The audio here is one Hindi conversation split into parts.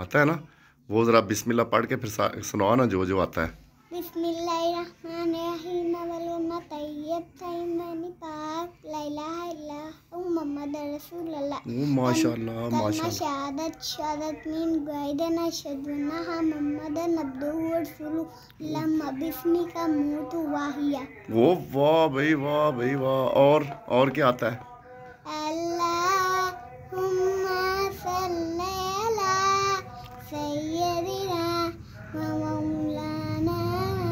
आता है ना? वो ज़रा बिस्मिल्लाह पढ़ के फिर सुनाओ ना जो जो आता है। बिस्मिल्लाहिर्रहमानिर्रहीम वलुन्ना तैयब तैमनी पाक ला इलाहा इल्लल्लाह मुहम्मद रसूलुल्लाह। ओ माशाल्लाह कलमा माशाल्लाह। शहादत मीन गाइदन अशहदु अन्ना मुहम्मदन अब्दुहु व रसूलुहु लम्मा बिस्मिका मूतु वाहिया। वो वाह भाई वाह भाई वाह। और क्या आता है? अल्लाहुम्मा सल्ली अला सय्यदिना व मौलाना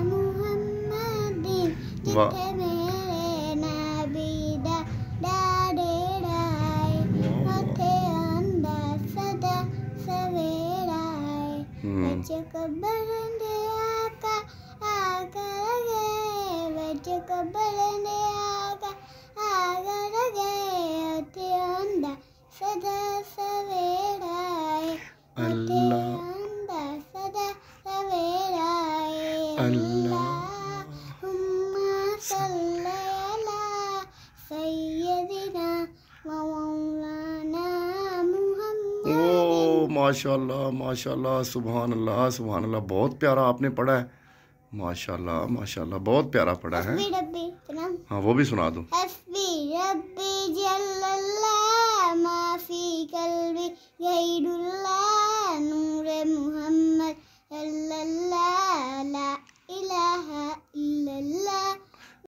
मुहम्मदिन। वाह जिथे मेरे नबी दा डाडेड़ाए उथे आंदा सदा सवेरा है। बच कबर दे आका आकर गए, बच कबर दे आका आकर गए उथे आंदा सदा सवेरा है। उथे आंदा सदा सवेरा है। अल्लाहुम्मा सल्ली अला सय्यदिना व मौलाना मुहम्मद। ओ माशाल्लाह माशाल्लाह सुभान अल्लाह सुभान अल्लाह। बहुत प्यारा आपने पढ़ा है। माशाल्लाह माशाल्लाह बहुत प्यारा पढ़ा है। हस्बी रब्बी हाँ वो भी सुना दो। हस्बी रब्बी जल्लल्लाह